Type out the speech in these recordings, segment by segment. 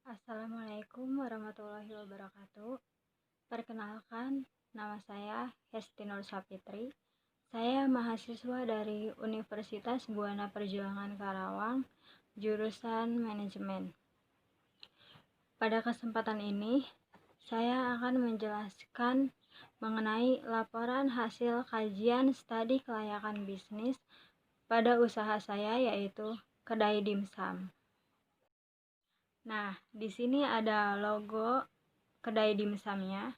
Assalamualaikum warahmatullahi wabarakatuh. Perkenalkan, nama saya Hesti Nur Sapitri. Saya mahasiswa dari Universitas Buana Perjuangan Karawang, jurusan Manajemen. Pada kesempatan ini, saya akan menjelaskan mengenai laporan hasil kajian studi kelayakan bisnis pada usaha saya, yaitu kedai dimsum. Nah, di sini ada logo kedai dimsumnya.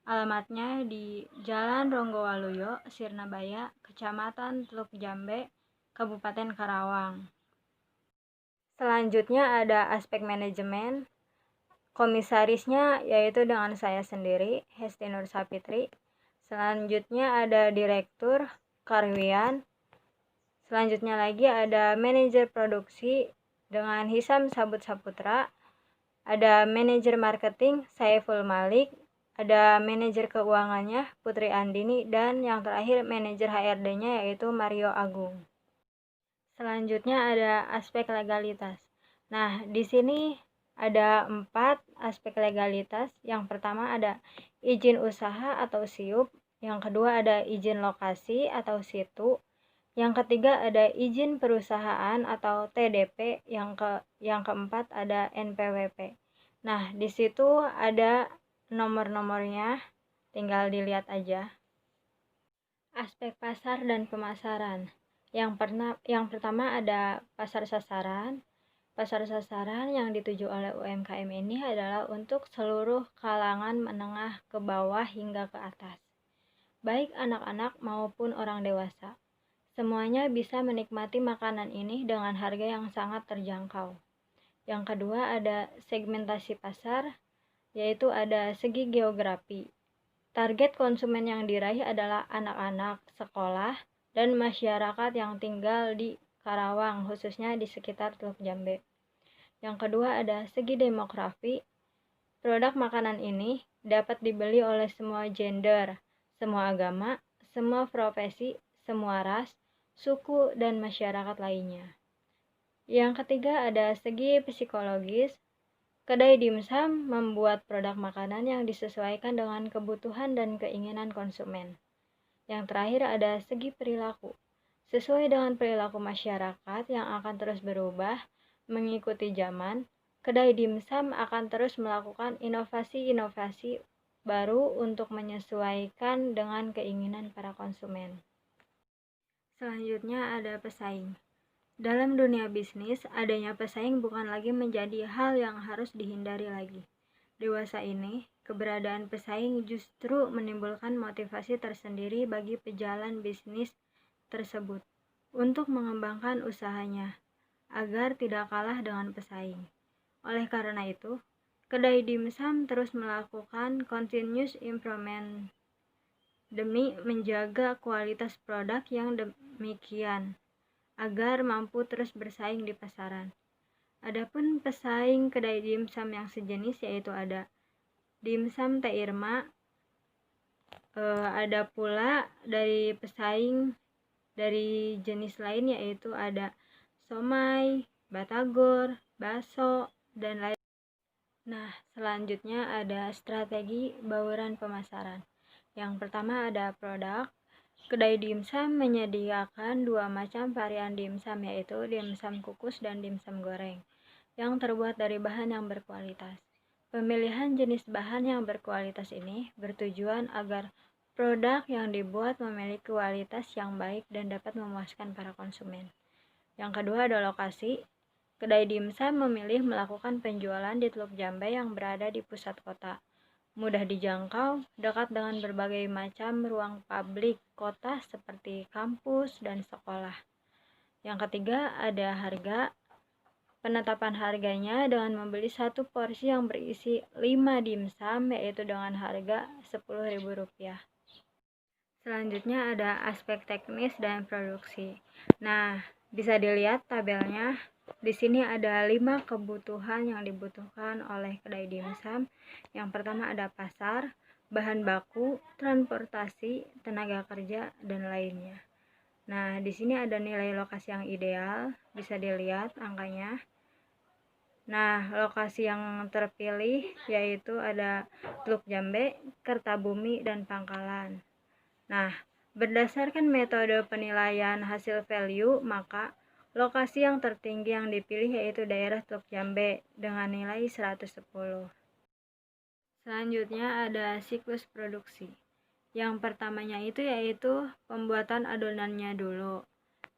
Alamatnya di Jalan Ronggowaluyo, Sirnabaya, Kecamatan Teluk Jambe, Kabupaten Karawang. Selanjutnya ada aspek manajemen. Komisarisnya yaitu dengan saya sendiri, Hesti Nur Sapitri. Selanjutnya ada direktur, Karwian. Selanjutnya lagi ada manajer produksi dengan Hisam Sabut Saputra. Ada manajer marketing, Saiful Malik. Ada manajer keuangannya, Putri Andini. Dan yang terakhir manajer HRD-nya yaitu Mario Agung. Selanjutnya ada aspek legalitas. Nah, di sini ada 4 aspek legalitas. Yang pertama ada izin usaha atau SIUP. Yang kedua ada izin lokasi atau situ. Yang ketiga ada izin perusahaan atau TDP. Yang keempat ada NPWP. Nah, di situ ada nomor-nomornya, tinggal dilihat aja. Aspek pasar dan pemasaran. Yang pertama ada pasar sasaran. Pasar sasaran yang dituju oleh UMKM ini adalah untuk seluruh kalangan menengah ke bawah hingga ke atas, baik anak-anak maupun orang dewasa. Semuanya bisa menikmati makanan ini dengan harga yang sangat terjangkau. Yang kedua ada segmentasi pasar, yaitu ada segi geografi. Target konsumen yang diraih adalah anak-anak, sekolah, dan masyarakat yang tinggal di Karawang, khususnya di sekitar Teluk Jambe. Yang kedua ada segi demografi. Produk makanan ini dapat dibeli oleh semua gender, semua agama, semua profesi, semua ras, suku, dan masyarakat lainnya. Yang ketiga ada segi psikologis. Kedai dimsum membuat produk makanan yang disesuaikan dengan kebutuhan dan keinginan konsumen. Yang terakhir ada segi perilaku. Sesuai dengan perilaku masyarakat yang akan terus berubah mengikuti zaman, kedai dimsum akan terus melakukan inovasi-inovasi baru untuk menyesuaikan dengan keinginan para konsumen. Selanjutnya ada pesaing. Dalam dunia bisnis, adanya pesaing bukan lagi menjadi hal yang harus dihindari lagi. Dewasa ini, keberadaan pesaing justru menimbulkan motivasi tersendiri bagi pejalan bisnis tersebut untuk mengembangkan usahanya agar tidak kalah dengan pesaing. Oleh karena itu, kedai dimsum terus melakukan continuous improvement demi menjaga kualitas produk yang demikian agar mampu terus bersaing di pasaran. Adapun pesaing kedai dimsum yang sejenis yaitu ada dimsum Teh Irma. Ada pula dari pesaing dari jenis lain yaitu ada somai, batagor, bakso, dan lain. Nah, selanjutnya ada strategi bauran pemasaran. Yang pertama ada produk. Kedai dimsum menyediakan 2 macam varian dimsum, yaitu dimsum kukus dan dimsum goreng, yang terbuat dari bahan yang berkualitas. Pemilihan jenis bahan yang berkualitas ini bertujuan agar produk yang dibuat memiliki kualitas yang baik dan dapat memuaskan para konsumen. Yang kedua ada lokasi. Kedai dimsum memilih melakukan penjualan di Teluk Jambe yang berada di pusat kota, mudah dijangkau, dekat dengan berbagai macam ruang publik kota seperti kampus dan sekolah. Yang ketiga ada harga. Penetapan harganya dengan membeli 1 porsi yang berisi 5 dimsum, yaitu dengan harga Rp10.000. Selanjutnya ada aspek teknis dan produksi. Nah, bisa dilihat tabelnya. Di sini ada 5 kebutuhan yang dibutuhkan oleh kedai dimsum. Yang pertama ada pasar, bahan baku, transportasi, tenaga kerja, dan lainnya. Nah, di sini ada nilai lokasi yang ideal, bisa dilihat angkanya. Nah, lokasi yang terpilih yaitu ada Teluk Jambe, Kertabumi, dan Pangkalan. Nah, berdasarkan metode penilaian hasil value, maka lokasi yang tertinggi yang dipilih yaitu daerah Teluk Jambe dengan nilai 110. Selanjutnya ada siklus produksi. Yang pertamanya itu yaitu pembuatan adonannya dulu.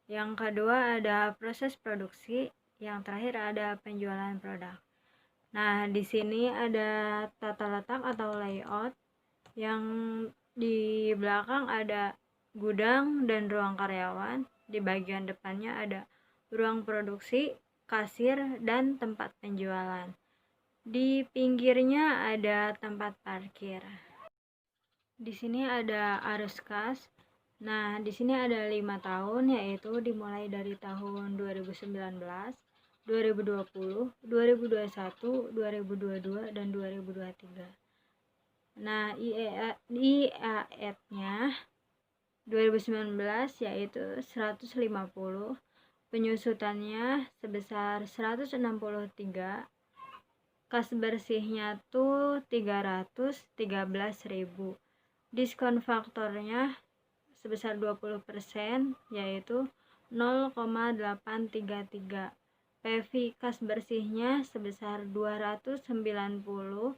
Yang kedua ada proses produksi, yang terakhir ada penjualan produk. Nah, di sini ada tata letak atau layout, yang di belakang ada gudang dan ruang karyawan, di bagian depannya ada ruang produksi, kasir, dan tempat penjualan. Di pinggirnya ada tempat parkir. Di sini ada arus kas. Nah, di sini ada 5 tahun, yaitu dimulai dari tahun 2019, 2020, 2021, 2022, dan 2023. Nah, IAET-nya 2019 yaitu 150, penyusutannya sebesar 163, kas bersihnya tuh 313.000. Diskon faktornya sebesar 20%, yaitu 0,833. PV kas bersihnya sebesar 290.729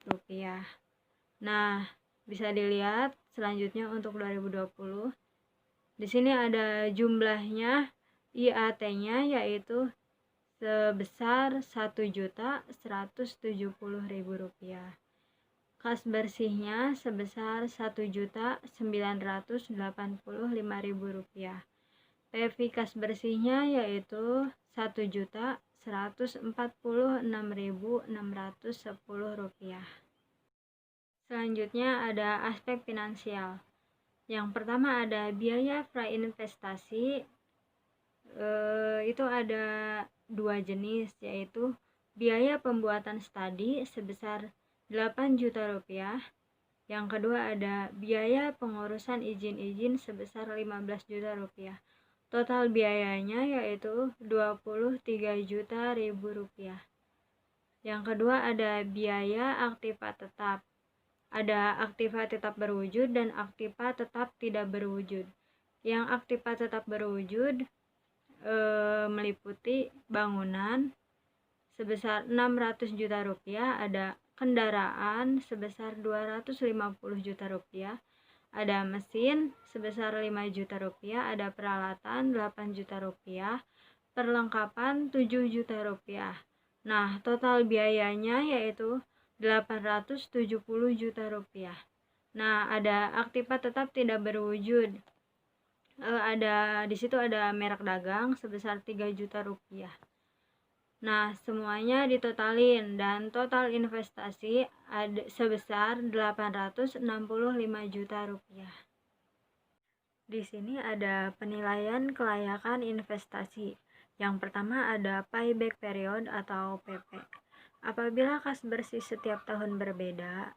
rupiah. Nah, bisa dilihat selanjutnya untuk 2020. Di sini ada jumlahnya, IAT-nya yaitu sebesar 1.170.000 rupiah. Kas bersihnya sebesar 1.985.000 rupiah. PV kas bersihnya yaitu 1.146.610 rupiah. Selanjutnya ada aspek finansial. Yang pertama ada biaya prainvestasi. Itu ada 2 jenis, yaitu biaya pembuatan studi sebesar 8 juta rupiah. Yang kedua ada biaya pengurusan izin-izin sebesar 15 juta rupiah. Total biayanya yaitu 23 juta rupiah. Yang kedua ada biaya aktiva tetap. Ada aktiva tetap berwujud dan aktiva tetap tidak berwujud. Yang aktiva tetap berwujud meliputi bangunan sebesar 600 juta rupiah, ada kendaraan sebesar 250 juta rupiah, ada mesin sebesar 5 juta rupiah, ada peralatan 8 juta rupiah, perlengkapan 7 juta rupiah. Nah, total biayanya yaitu 870 juta rupiah. Nah, ada aktiva tetap tidak berwujud. Ada di situ ada merek dagang sebesar 3 juta rupiah. Nah, semuanya ditotalin dan total investasi ada sebesar 865 juta rupiah. Di sini ada penilaian kelayakan investasi. Yang pertama ada payback period atau PP. Apabila kas bersih setiap tahun berbeda.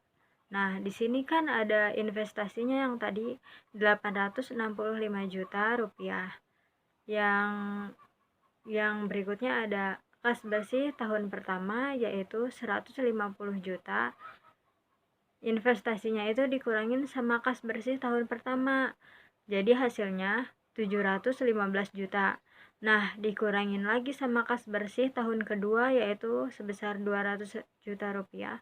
Nah, di sini kan ada investasinya yang tadi 865 juta rupiah. Yang berikutnya ada kas bersih tahun pertama yaitu 150 juta. Investasinya itu dikurangin sama kas bersih tahun pertama. Jadi hasilnya 715 juta. Nah, dikurangin lagi sama kas bersih tahun kedua yaitu sebesar 200 juta rupiah.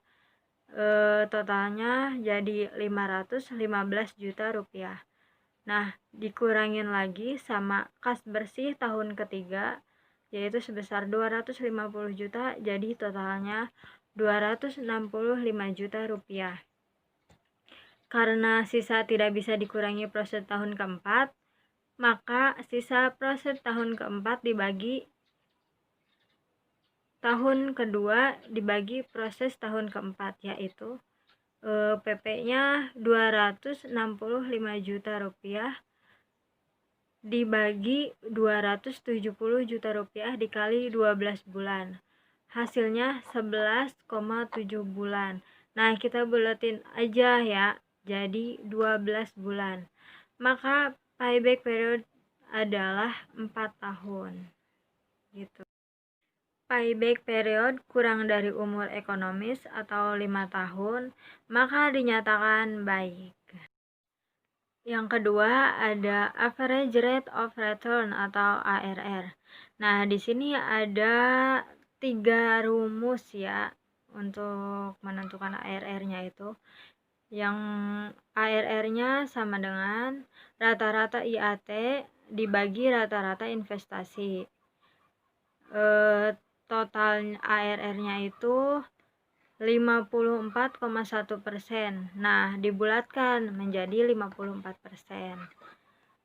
Totalnya jadi 515 juta rupiah. Nah, dikurangin lagi sama kas bersih tahun ketiga yaitu sebesar 250 juta, jadi totalnya 265 juta rupiah. Karena sisa tidak bisa dikurangi proses tahun keempat, maka sisa proses tahun keempat dibagi tahun kedua dibagi proses tahun keempat, yaitu PP-nya 265 juta rupiah dibagi 270 juta rupiah dikali 12 bulan. Hasilnya 11,7 bulan. Nah, kita bulatin aja ya, jadi 12 bulan. Maka payback period adalah 4 tahun. gitu. Payback period kurang dari umur ekonomis atau 5 tahun, maka dinyatakan baik. Yang kedua ada average rate of return atau ARR. Nah, di sini ada 3 rumus ya untuk menentukan ARR-nya itu. Yang ARR-nya sama dengan rata-rata IAT dibagi rata-rata investasi. Total ARR-nya itu 54,1%. Nah, dibulatkan menjadi 54%.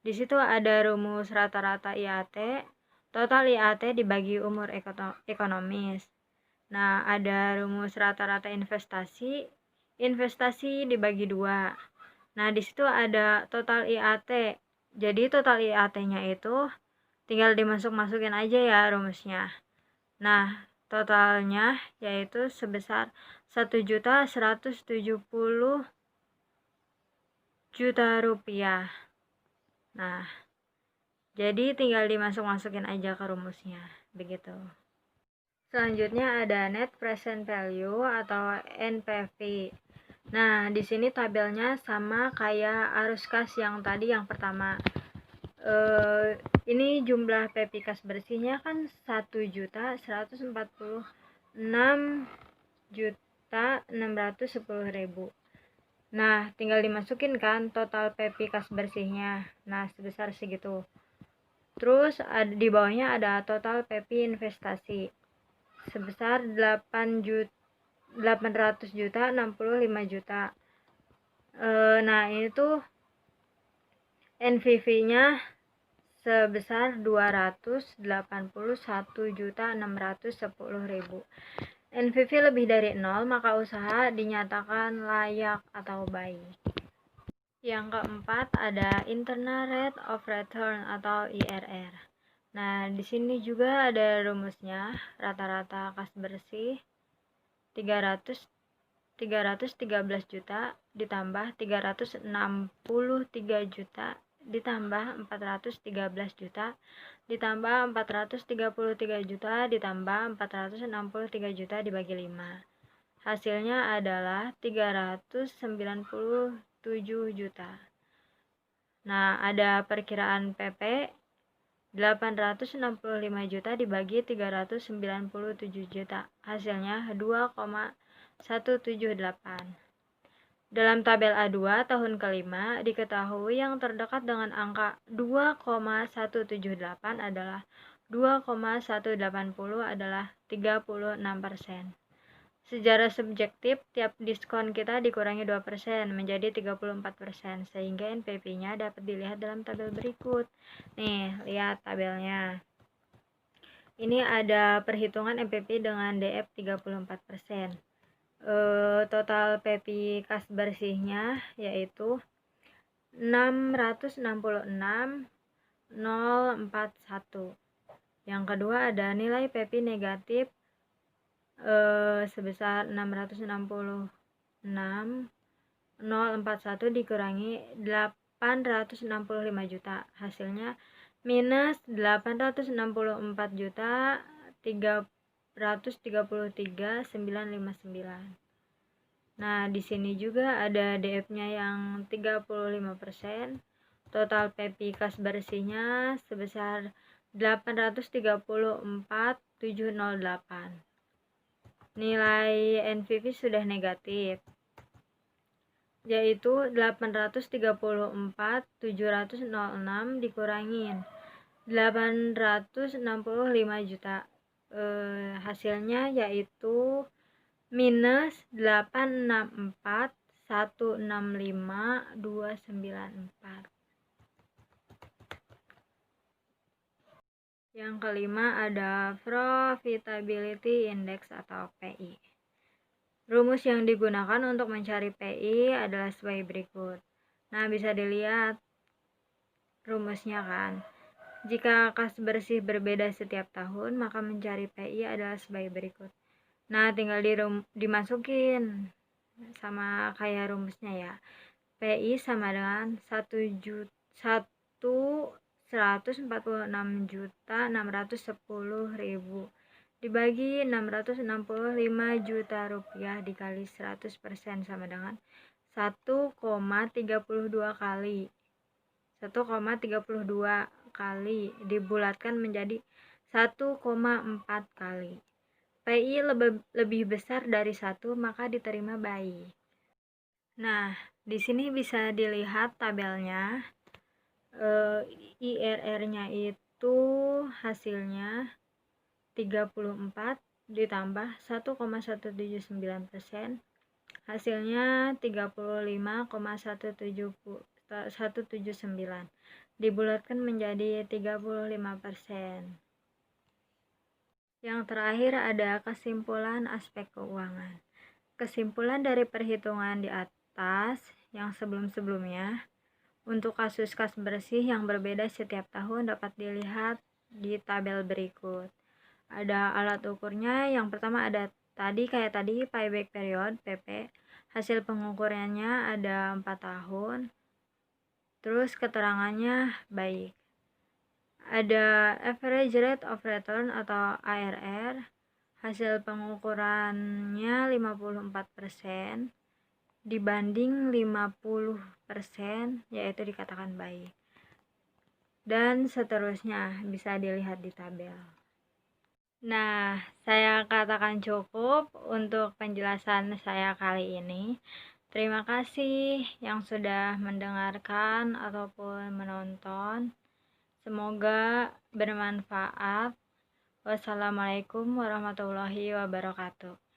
Di situ ada rumus rata-rata IAT, total IAT dibagi umur ekonomis. Nah, ada rumus rata-rata investasi, investasi dibagi 2. Nah, di situ ada total IAT. Jadi total IAT-nya itu tinggal dimasuk-masukin aja ya rumusnya. Nah, totalnya yaitu sebesar 1.170.000.000 rupiah. Nah, jadi tinggal dimasuk-masukin aja ke rumusnya, begitu. Selanjutnya ada net present value atau NPV. Nah, di sini tabelnya sama kayak arus kas yang tadi yang pertama. Ini jumlah PP kas bersihnya kan 1.146.610.000. Nah, tinggal dimasukin kan total PP kas bersihnya. Nah, sebesar segitu. Terus di bawahnya ada total PP investasi sebesar 800.065.000. Nah, ini tuh NPV-nya sebesar 281.610.000. NPV lebih dari 0, maka usaha dinyatakan layak atau baik. Yang keempat ada internal rate of return atau IRR. Nah, di sini juga ada rumusnya, rata-rata kas bersih 313 juta ditambah 363 juta ditambah 413 juta ditambah 433 juta ditambah 463 juta dibagi 5. Hasilnya adalah 397 juta. Nah, ada perkiraan PP 865 juta dibagi 397 juta. Hasilnya 2,178. Dalam tabel A2 tahun kelima diketahui yang terdekat dengan angka 2,178 adalah 2,180 adalah 36%. Secara subjektif, tiap diskon kita dikurangi 2% menjadi 34%, sehingga NPV-nya dapat dilihat dalam tabel berikut. Nih, lihat tabelnya. Ini ada perhitungan NPV dengan DF 34%. Total PP kas bersihnya yaitu 666.041. Yang kedua ada nilai PP negatif sebesar 666.041 dikurangi 865 juta. Hasilnya minus 864 juta 333.959. Nah, di sini juga ada DF-nya yang 35%. Total PP kas bersihnya sebesar 834.708. Nilai NPV sudah negatif, yaitu 834.706 dikurangin 865 juta. Hasilnya yaitu minus 864.165.294. Yang kelima ada Profitability Index atau PI. Rumus yang digunakan untuk mencari PI adalah sebagai berikut. Nah, bisa dilihat rumusnya kan. Jika kas bersih berbeda setiap tahun, maka mencari PI adalah sebagai berikut. Nah, tinggal dimasukin sama kayak rumusnya ya. PI sama dengan 1 146.610.000 dibagi 665 juta rupiah dikali 100% sama dengan 1,32 kali 1,32 kali dibulatkan menjadi 1,4 kali. PI lebih besar dari 1, maka diterima baik. Nah, di sini bisa dilihat tabelnya. IRR-nya itu hasilnya 34 ditambah 1,179%, hasilnya 35,179 dibulatkan menjadi 35%. Yang terakhir ada kesimpulan aspek keuangan. Kesimpulan dari perhitungan di atas yang sebelum-sebelumnya, untuk kasus kas bersih yang berbeda setiap tahun dapat dilihat di tabel berikut. Ada alat ukurnya, yang pertama ada kayak tadi payback period PP, hasil pengukurannya ada 4 tahun, terus keterangannya baik. Ada average rate of return atau ARR, hasil pengukurannya 54% dibanding 50%, yaitu dikatakan baik. Dan seterusnya bisa dilihat di tabel. Nah, saya katakan cukup untuk penjelasan saya kali ini. Terima kasih yang sudah mendengarkan ataupun menonton. Semoga bermanfaat. Wassalamualaikum warahmatullahi wabarakatuh.